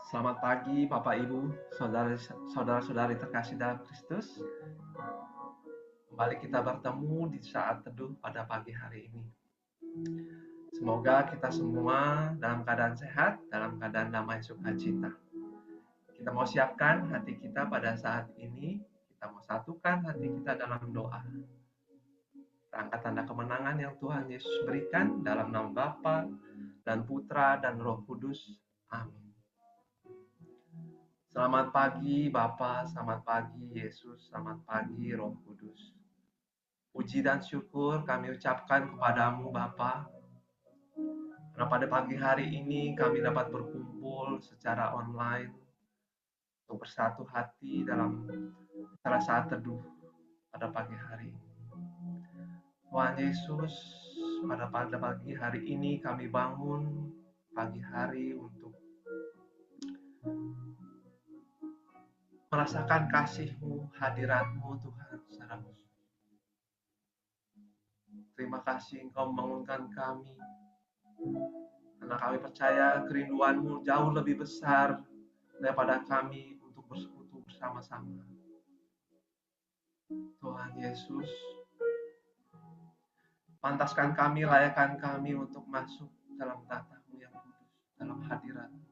Selamat pagi Bapak Ibu, saudara-saudari terkasih dalam Kristus. Kembali kita bertemu di saat teduh pada pagi hari ini. Semoga kita semua dalam keadaan sehat, dalam keadaan damai sukacita. Kita mau siapkan hati kita pada saat ini, kita mau satukan hati kita dalam doa. Angkat tanda kemenangan yang Tuhan Yesus berikan dalam nama Bapa dan Putra dan Roh Kudus. Amin. Selamat pagi Bapa, selamat pagi Yesus, selamat pagi Roh Kudus. Puji dan syukur kami ucapkan kepadamu Bapa, karena pada pagi hari ini kami dapat berkumpul secara online untuk bersatu hati dalam acara saat teduh pada pagi hari ini. Tuhan Yesus, pada pagi hari ini kami bangun pagi hari untuk merasakan kasih-Mu, hadirat-Mu Tuhan secara khusus. Terima kasih Engkau membangunkan kami, karena kami percaya kerinduan-Mu jauh lebih besar daripada kami untuk bersekutu bersama-sama. Tuhan Yesus, pantaskan kami, layakkan kami untuk masuk dalam tata-Mu yang kudus, dalam hadirat-Mu.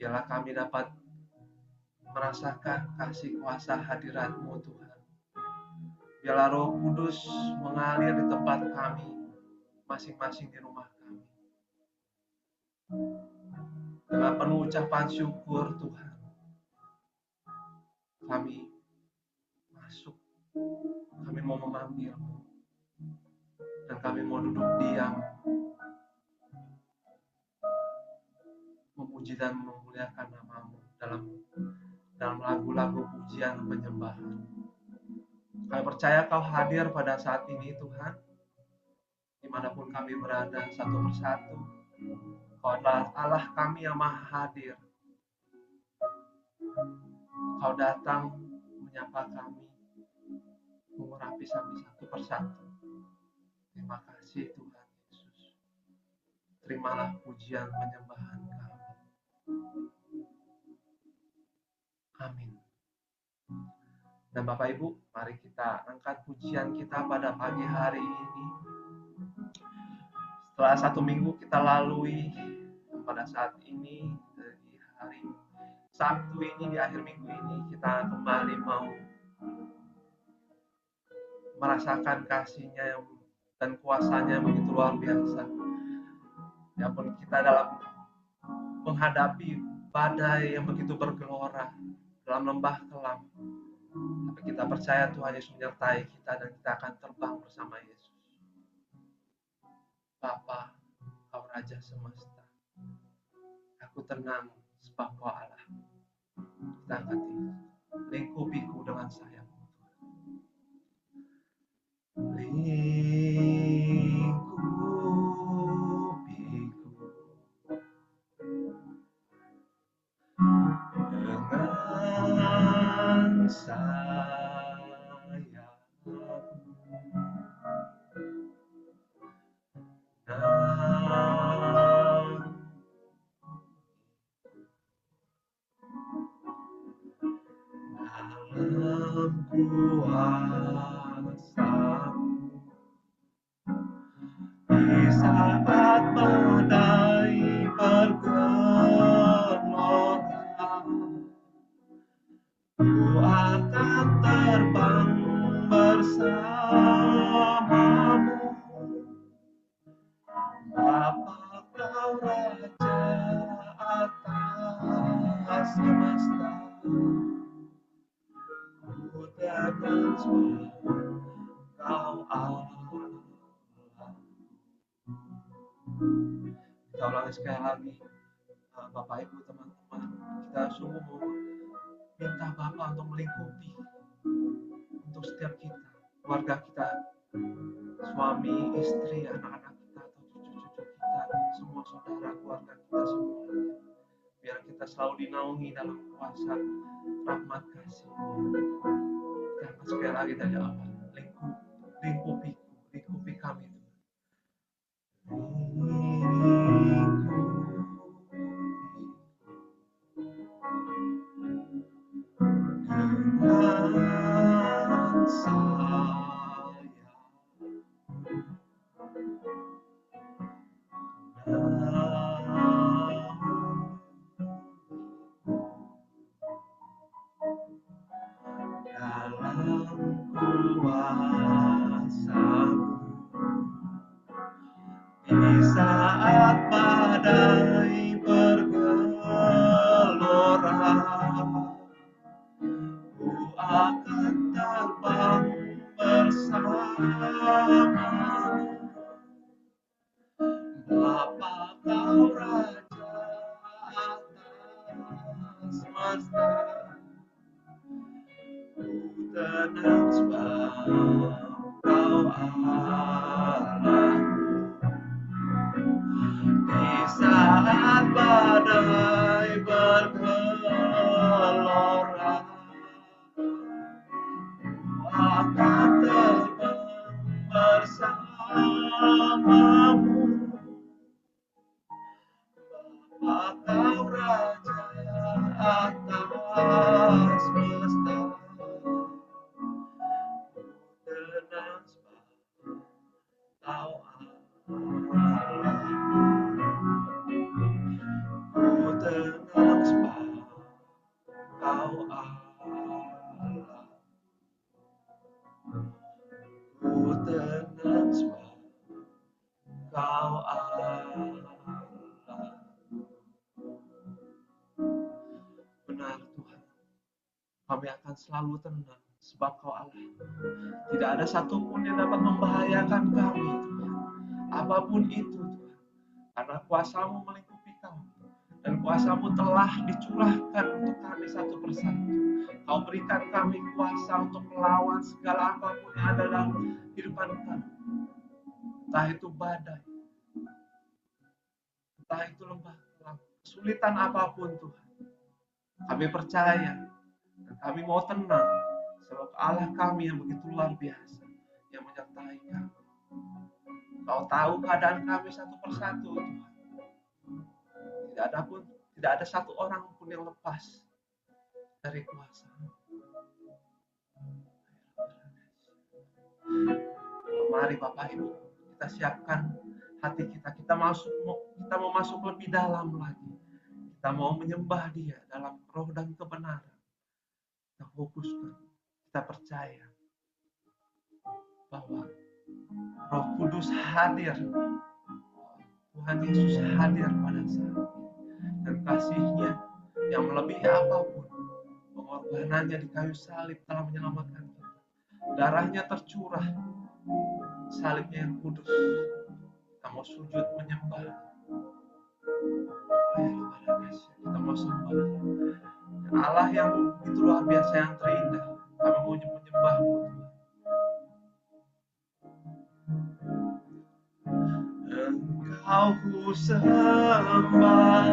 Biarlah kami dapat merasakan kasih kuasa hadirat-Mu Tuhan. Biarlah Roh Kudus mengalir di tempat kami, masing-masing di rumah kami. Dengan penuh ucapan syukur Tuhan, kami masuk, kami mau memanggil-Mu, dan kami mau duduk diam, memuji dan memuliakan nama-Mu dalam lagu-lagu pujian penyembahan. Kami percaya Kau hadir pada saat ini Tuhan, dimanapun kami berada satu persatu. Kau adalah Allah kami yang maha hadir. Kau datang menyapa kami, mengurapi kami satu persatu. Terima kasih Tuhan Yesus. Terimalah pujian penyembahan kami. Amin. Dan Bapak Ibu, mari kita angkat pujian kita pada pagi hari ini. Setelah satu minggu kita lalui, pada saat ini, di hari Sabtu ini, di akhir minggu ini, kita kembali mau merasakan kasih-Nya dan kuasa-Nya begitu luar biasa. Ya pun kita dalam menghadapi badai yang begitu bergelora dalam lembah kelam, tapi kita percaya Tuhan Yesus menyertai kita dan kita akan terbang bersama Yesus. Bapa, Kau Raja semesta, aku tenang sebab Kau Allah. Kita angkat ini, lingkupiku dengan sayap-Mu. Lingkupiku dengan sayap-Mu, dalam kuasa-Mu, di saat badai bergelora, ku akan terbang bersama-Mu. Bapa, Kau Raja atas semesta, ku tenang sebab Kau Allah. Kita ulangi sekali lagi, Bapak Ibu teman-teman, kita sungguh mau minta Bapak untuk melingkupi untuk setiap kita, keluarga kita, suami, istri, anak-anak kita, atau cucu-cucu kita, semua saudara, keluarga kita semua. Biar kita selalu dinaungi dalam kuasa rahmat kasih. Kita sekali lagi dari awal, lingkupi kami Tuhan. sayang dalam kuasa-Mu. Di saat badai bergelora, ku akan terbang bersama. Bapa Kau Raja atas semesta, ku tenang sebab Kau Allahku. Di saat badai bergelora, akan terbang bersama-Mu. Bapa Kau Raja atas semesta, tenang sebab Kau Allahku. Ku tenang sebab Kau Allah. Ku tenang sebab Kau Allah. Benar Tuhan, kami akan selalu tenang sebab Kau Allah. Tidak ada satupun yang dapat membahayakan kami Tuhan. Apapun itu Tuhan, karena kuasa-Mu melingkupi kami dan kuasa-Mu telah dicurahkan untuk kami satu persatu. Kau berikan kami kuasa untuk melawan segala apapun yang ada dalam kehidupan kami. Entah itu badai, entah itu lembah gelap, kesulitan apapun Tuhan. Kami percaya dan kami mau tenang sebab Allah kami yang begitu luar biasa yang menyertai kami. Kau tahu keadaan kami satu persatu Tuhan. Tidak ada satu orang pun yang lepas dari kuasa. Mari Bapak Ibu, kita siapkan hati kita. Kita mau masuk lebih dalam lagi. Kita mau menyembah Dia dalam roh dan kebenaran. Kita fokuskan, kita percaya bahwa Roh Kudus hadir. Tuhan Yesus hadir pada saat ini. Dan kasih-Nya yang melebihi apapun, pengorbanannya di kayu salib telah menyelamatkan kita. Darahnya tercurah, salibnya yang kudus. Kita mau sujud menyembah. Kita mau sembah Allah yang begitu luar biasa, yang terindah. Kami mau menyembah-Mu Tuhan. Engkau ku sembah,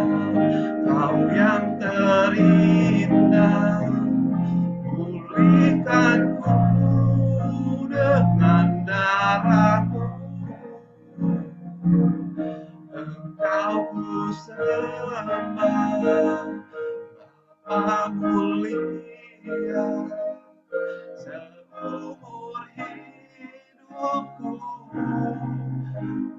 Kau yang terindah. Pulihkanku dengan darah-Mu. Engkau ku sembah, Bapa mulia. Seumur hidupku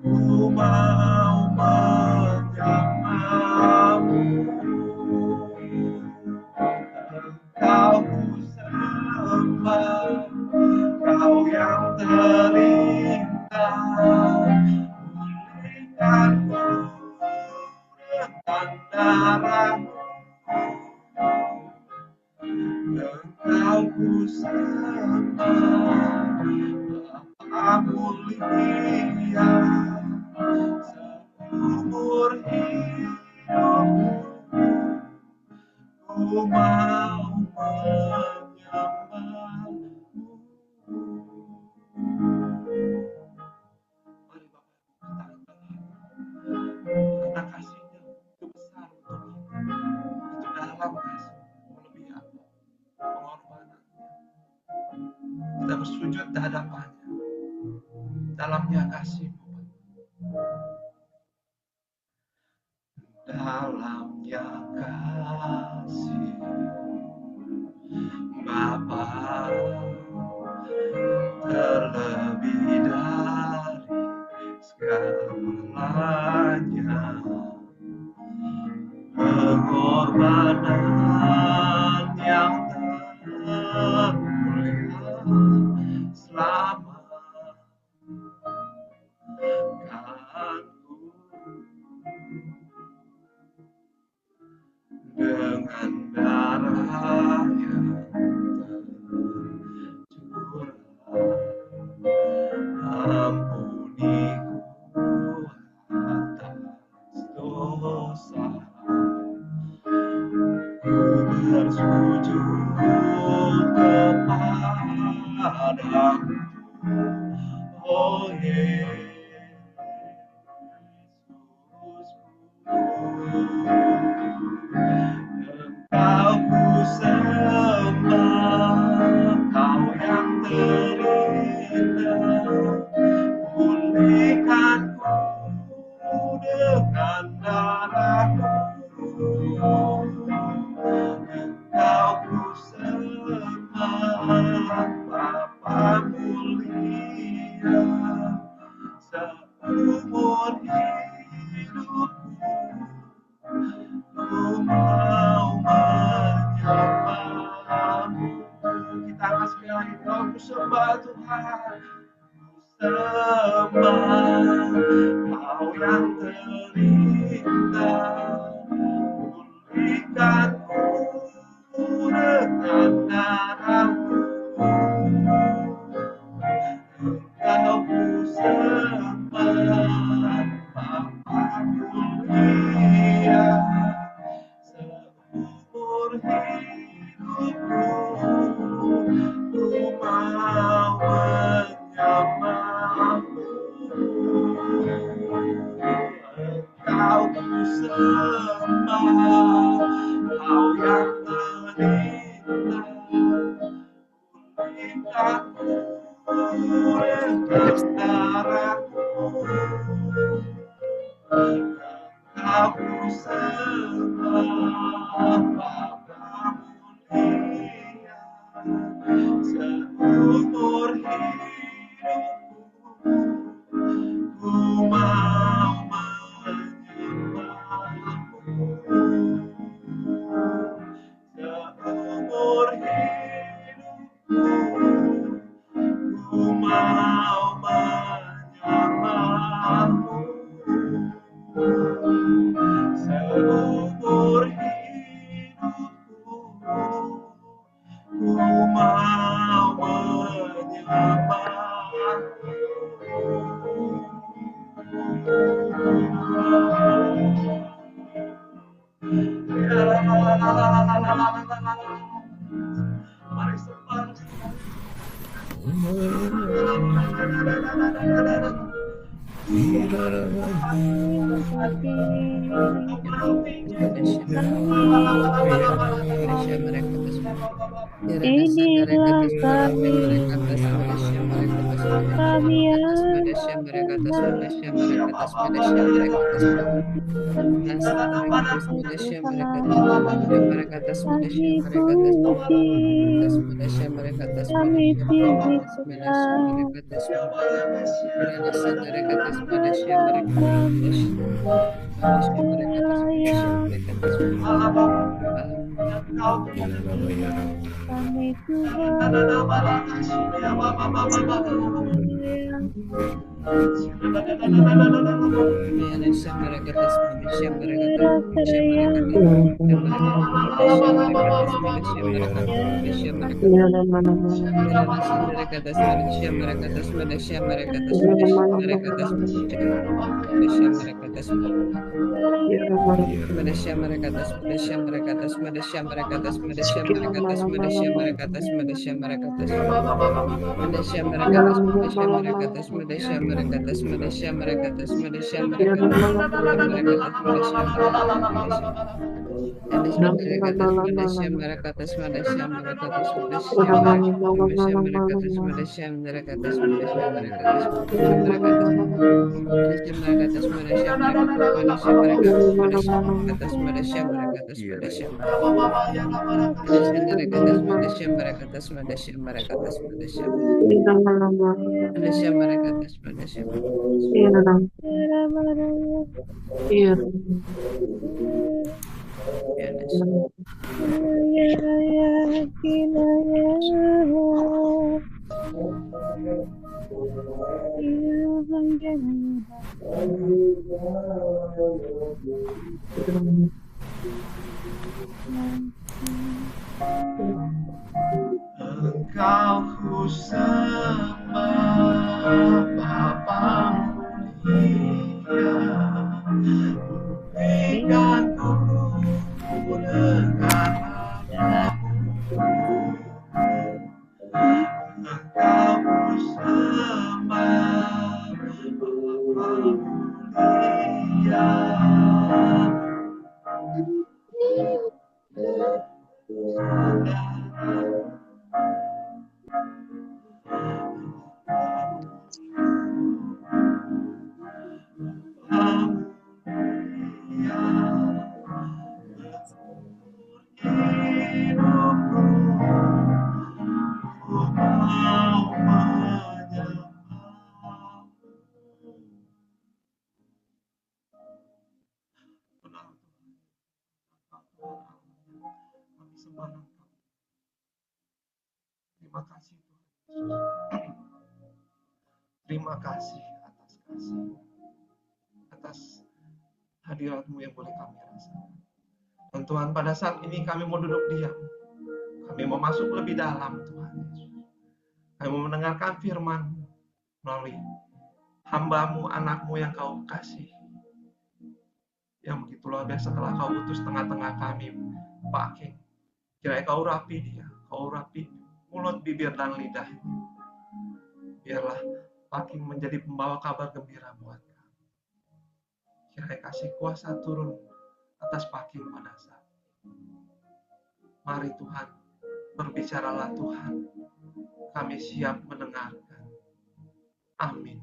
ku mau menyembah-Mu. Engkau ku sembah, Kau yang terindah. Pulihkanku dengan darah-Mu. Engkau ku sembah, Bapa mulia. Seumur hidupku ku mau menyembah-Mu. Mari Bapak kita angkat karena kasih-Nya itu besar untuk kita. Itu dalam kasih, melebihi apa pengorbanan. Kita bersujud di hadapan-Nya. Dalamnya kasih-Mu, dalamnya kasih Bapa Engkau ku sembah, Bapa mulia, berikan ku dengan namamu. Engkau ku sembah, Bapa mulia. Terima kasih Tuhan Yesus. Terima kasih atas kasih, atas hadirat-Mu yang boleh kami rasakan. Dan Tuhan, pada saat ini kami mau duduk diam. Kami mau masuk lebih dalam Tuhan Yesus. Kami mau mendengarkan firman-Mu melalui hamba-Mu, anak-Mu yang Kau kasih. Yang begitu luar biasa telah Kau utus tengah-tengah kami, Pak King. Kiranya Kau urapi dia, Kau urapi mulut, bibir, dan lidahnya. Biarlah Pak King menjadi pembawa kabar gembira buat kami. Kiranya kasih kuasa turun atas Pak King pada saat ini. Mari Tuhan, berbicaralah Tuhan. Kami siap mendengarkan. Amin.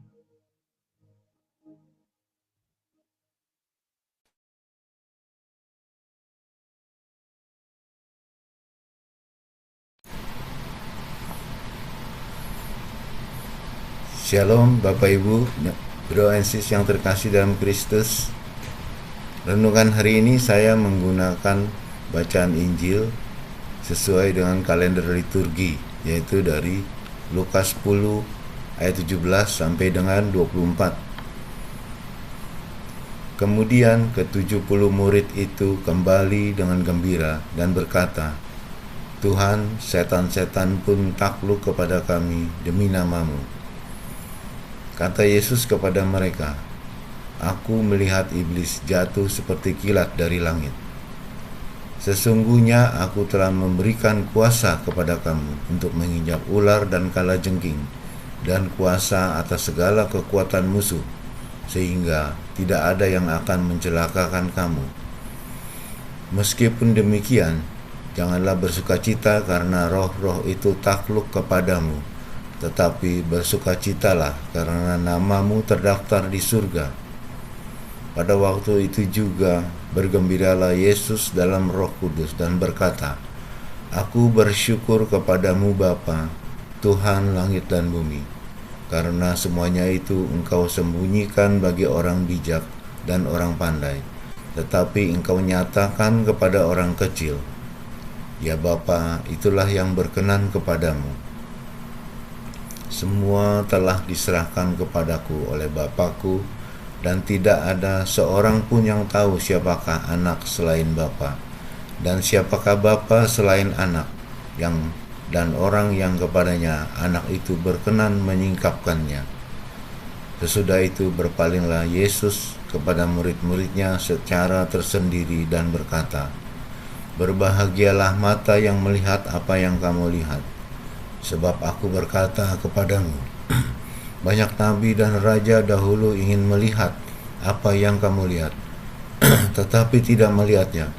Shalom Bapak Ibu, Bro and Sis yang terkasih dalam Kristus. Renungan hari ini saya menggunakan bacaan Injil sesuai dengan kalender liturgi, yaitu dari Lukas 10 ayat 17 sampai dengan 24. Kemudian ke-70 murid itu kembali dengan gembira dan berkata, Tuhan, setan-setan pun takluk kepada kami demi nama-Mu. Kata Yesus kepada mereka, Aku melihat iblis jatuh seperti kilat dari langit. Sesungguhnya aku telah memberikan kuasa kepada kamu untuk menginjak ular dan kalajengking, dan kuasa atas segala kekuatan musuh, sehingga tidak ada yang akan mencelakakan kamu. Meskipun demikian, janganlah bersukacita karena roh-roh itu takluk kepadamu, tetapi bersukacitalah karena namamu terdaftar di surga. Pada waktu itu juga bergembiralah Yesus dalam Roh Kudus dan berkata, Aku bersyukur kepadamu Bapa, Tuhan langit dan bumi, karena semuanya itu Engkau sembunyikan bagi orang bijak dan orang pandai, tetapi Engkau nyatakan kepada orang kecil. Ya Bapa, itulah yang berkenan kepadamu. Semua telah diserahkan kepadaku oleh Bapakku, dan tidak ada seorang pun yang tahu siapakah anak selain Bapa, dan siapakah Bapa selain anak, dan orang yang kepadanya anak itu berkenan menyingkapkannya. Sesudah itu berpalinglah Yesus kepada murid-muridnya secara tersendiri dan berkata, Berbahagialah mata yang melihat apa yang kamu lihat. Sebab aku berkata kepadamu, banyak nabi dan raja dahulu ingin melihat apa yang kamu lihat, tetapi tidak melihatnya,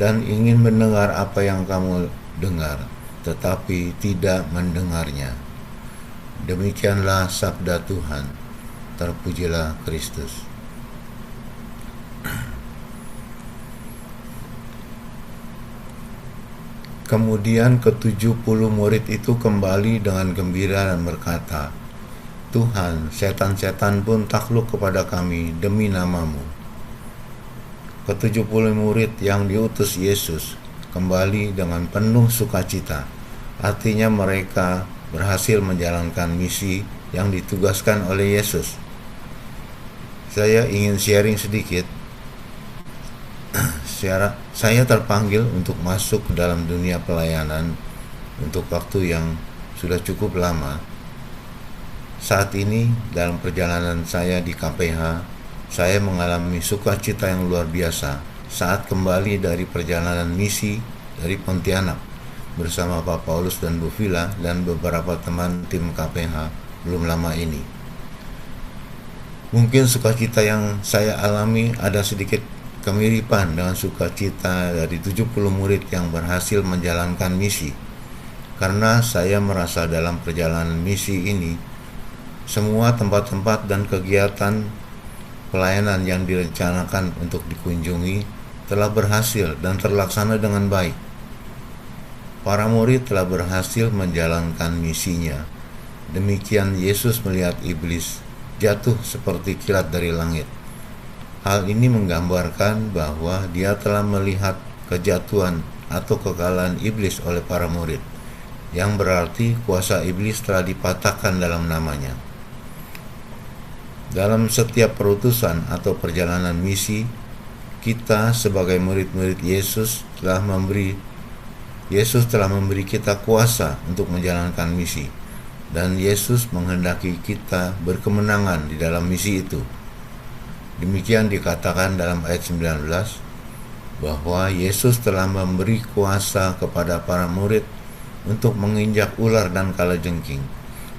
dan ingin mendengar apa yang kamu dengar, tetapi tidak mendengarnya. Demikianlah sabda Tuhan. Terpujilah Kristus. Kemudian ke-70 murid itu kembali dengan gembira dan berkata, Tuhan, setan-setan pun takluk kepada kami demi nama-Mu. Ke-70 murid yang diutus Yesus kembali dengan penuh sukacita. Artinya mereka berhasil menjalankan misi yang ditugaskan oleh Yesus. Saya ingin sharing sedikit. Saya terpanggil untuk masuk ke dalam dunia pelayanan untuk waktu yang sudah cukup lama. Saat ini dalam perjalanan saya di KPH, saya mengalami sukacita yang luar biasa saat kembali dari perjalanan misi dari Pontianak bersama Pak Paulus dan Bu Vila dan beberapa teman tim KPH belum lama ini. Mungkin sukacita yang saya alami ada sedikit kemiripan dengan sukacita dari 70 murid yang berhasil menjalankan misi. Karena saya merasa dalam perjalanan misi ini, semua tempat-tempat dan kegiatan pelayanan yang direncanakan untuk dikunjungi telah berhasil dan terlaksana dengan baik. Para murid telah berhasil menjalankan misinya. Demikian Yesus melihat iblis jatuh seperti kilat dari langit. Hal ini menggambarkan bahwa dia telah melihat kejatuhan atau kekalahan iblis oleh para murid, yang berarti kuasa iblis telah dipatahkan dalam namanya. Dalam setiap perutusan atau perjalanan misi, kita sebagai murid-murid Yesus telah memberi kita kuasa untuk menjalankan misi, dan Yesus menghendaki kita berkemenangan di dalam misi itu. Demikian dikatakan dalam ayat 19 bahwa Yesus telah memberi kuasa kepada para murid untuk menginjak ular dan kalajengking,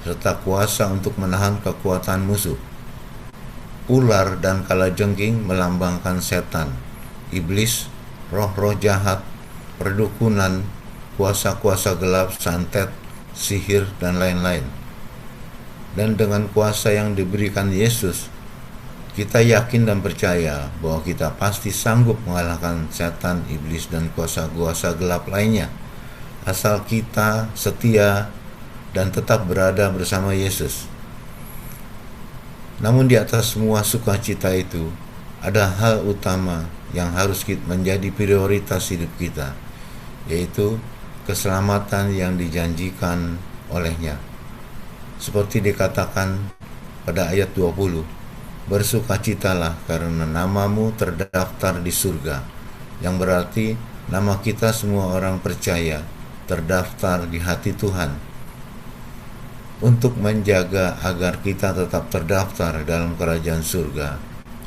serta kuasa untuk menahan kekuatan musuh. Ular dan kalajengking melambangkan setan, iblis, roh-roh jahat, perdukunan, kuasa-kuasa gelap, santet, sihir, dan lain-lain. Dan dengan kuasa yang diberikan Yesus, kita yakin dan percaya bahwa kita pasti sanggup mengalahkan setan, iblis, dan kuasa-kuasa gelap lainnya, asal kita setia dan tetap berada bersama Yesus. Namun di atas semua sukacita itu, ada hal utama yang harus menjadi prioritas hidup kita, yaitu keselamatan yang dijanjikan olehnya. Seperti dikatakan pada ayat 20, bersukacitalah karena namamu terdaftar di surga, yang berarti nama kita semua orang percaya terdaftar di hati Tuhan. Untuk menjaga agar kita tetap terdaftar dalam kerajaan surga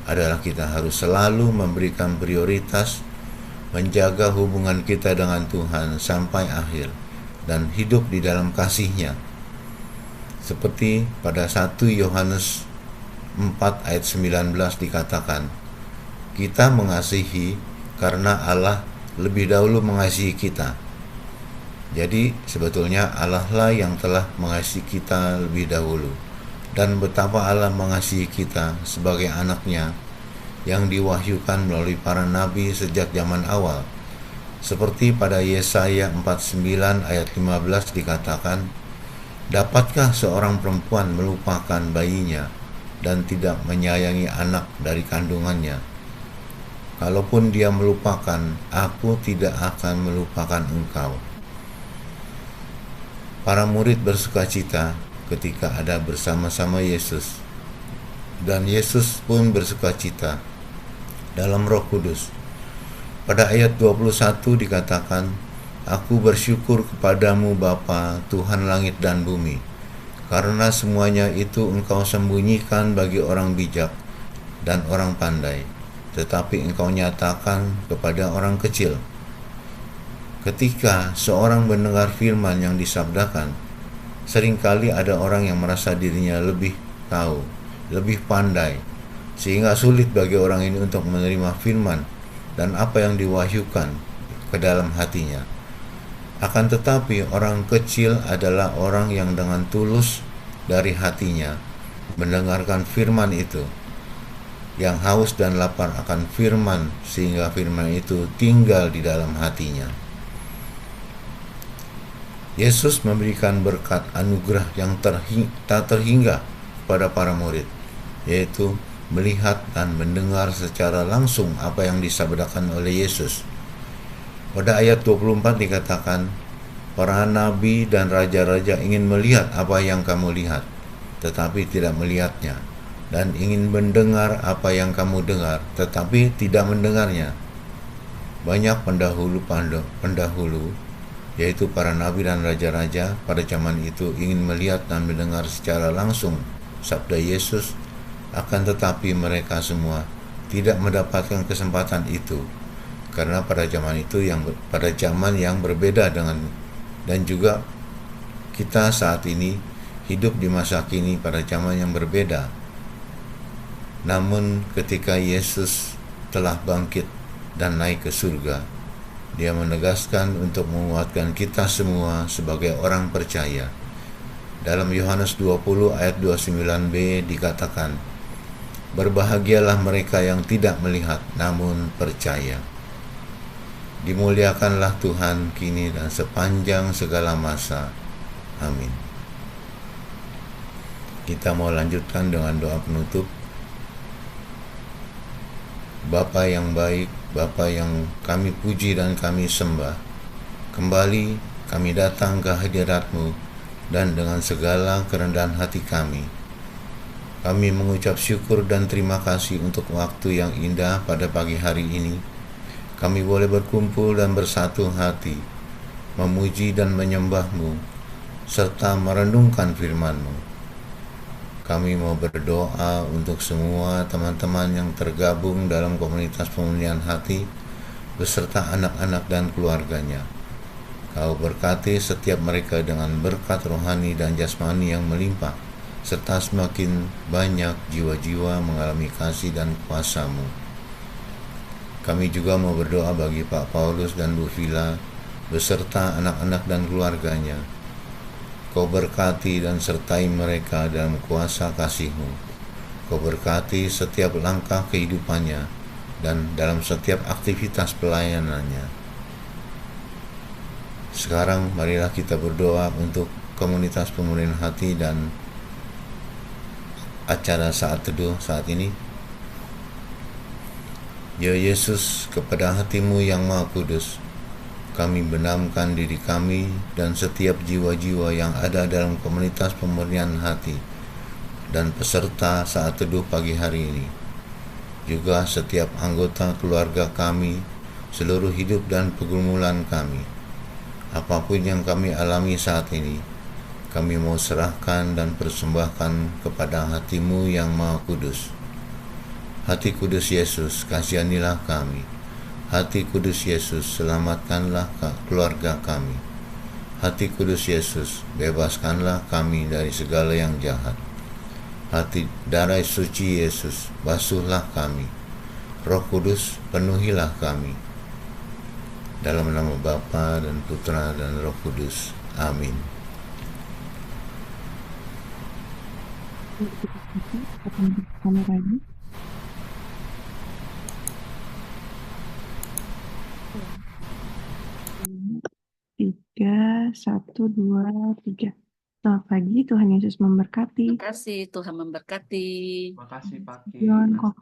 adalah kita harus selalu memberikan prioritas menjaga hubungan kita dengan Tuhan sampai akhir dan hidup di dalam kasih-Nya. Seperti pada 1 Yohanes 4 ayat 19 dikatakan, kita mengasihi karena Allah lebih dahulu mengasihi kita. Jadi sebetulnya Allah lah yang telah mengasihi kita lebih dahulu. Dan betapa Allah mengasihi kita sebagai anak-Nya yang diwahyukan melalui para nabi sejak zaman awal. Seperti pada Yesaya 49 ayat 15 dikatakan, dapatkah seorang perempuan melupakan bayinya dan tidak menyayangi anak dari kandungannya? Kalaupun dia melupakan, aku tidak akan melupakan engkau. Para murid bersukacita ketika ada bersama-sama Yesus, dan Yesus pun bersukacita dalam Roh Kudus. Pada ayat 21 dikatakan, aku bersyukur kepadamu Bapa, Tuhan langit dan bumi, karena semuanya itu engkau sembunyikan bagi orang bijak dan orang pandai, tetapi engkau nyatakan kepada orang kecil. Ketika seorang mendengar firman yang disabdakan, seringkali ada orang yang merasa dirinya lebih tahu, lebih pandai, sehingga sulit bagi orang ini untuk menerima firman dan apa yang diwahyukan ke dalam hatinya. Akan tetapi orang kecil adalah orang yang dengan tulus dari hatinya mendengarkan firman itu, yang haus dan lapar akan firman, sehingga firman itu tinggal di dalam hatinya. Yesus memberikan berkat anugerah yang tak terhingga kepada para murid, yaitu melihat dan mendengar secara langsung apa yang disabdakan oleh Yesus. Pada ayat 24 dikatakan, para nabi dan raja-raja ingin melihat apa yang kamu lihat, tetapi tidak melihatnya, dan ingin mendengar apa yang kamu dengar, tetapi tidak mendengarnya. Banyak pendahulu yaitu para nabi dan raja-raja pada zaman itu ingin melihat dan mendengar secara langsung sabda Yesus, akan tetapi mereka semua tidak mendapatkan kesempatan itu karena pada zaman yang berbeda dengan, dan juga kita saat ini hidup di masa kini pada zaman yang berbeda. Namun ketika Yesus telah bangkit dan naik ke surga, Dia menegaskan untuk menguatkan kita semua sebagai orang percaya. Dalam Yohanes 20 ayat 29b dikatakan, "Berbahagialah mereka yang tidak melihat namun percaya." Dimuliakanlah Tuhan kini dan sepanjang segala masa. Amin. Kita mau lanjutkan dengan doa penutup. Bapa yang baik, Bapa yang kami puji dan kami sembah, kembali kami datang ke hadirat-Mu dan dengan segala kerendahan hati kami mengucap syukur dan terima kasih untuk waktu yang indah pada pagi hari ini. Kami boleh berkumpul dan bersatu hati, memuji dan menyembah-Mu, serta merenungkan firman-Mu. Kami mau berdoa untuk semua teman-teman yang tergabung dalam komunitas pemulihan hati beserta anak-anak dan keluarganya. Kau berkati setiap mereka dengan berkat rohani dan jasmani yang melimpah, serta semakin banyak jiwa-jiwa mengalami kasih dan kuasa-Mu. Kami juga mau berdoa bagi Pak Paulus dan Bu Vila beserta anak-anak dan keluarganya. Kau berkati dan sertai mereka dalam kuasa kasih-Mu. Kau berkati setiap langkah kehidupannya dan dalam setiap aktivitas pelayanannya. Sekarang marilah kita berdoa untuk komunitas pemulihan hati dan acara saat teduh saat ini. Ya Yesus, kepada hati-Mu yang Maha Kudus, kami benamkan diri kami dan setiap jiwa-jiwa yang ada dalam komunitas pemulihan hati dan peserta saat teduh pagi hari ini. Juga setiap anggota keluarga kami, seluruh hidup dan pergumulan kami. Apapun yang kami alami saat ini, kami mau serahkan dan persembahkan kepada hati-Mu yang Maha Kudus. Hati Kudus Yesus, kasihanilah kami. Hati Kudus Yesus, selamatkanlah keluarga kami. Hati Kudus Yesus, bebaskanlah kami dari segala yang jahat. Hati darah suci Yesus, basuhlah kami. Roh Kudus, penuhilah kami. Dalam nama Bapa dan Putra dan Roh Kudus. Amin. Tiga, satu, dua, tiga. Selamat pagi, Tuhan Yesus memberkati. Terima kasih, Tuhan memberkati. Makasih Pak Ki. John Cox.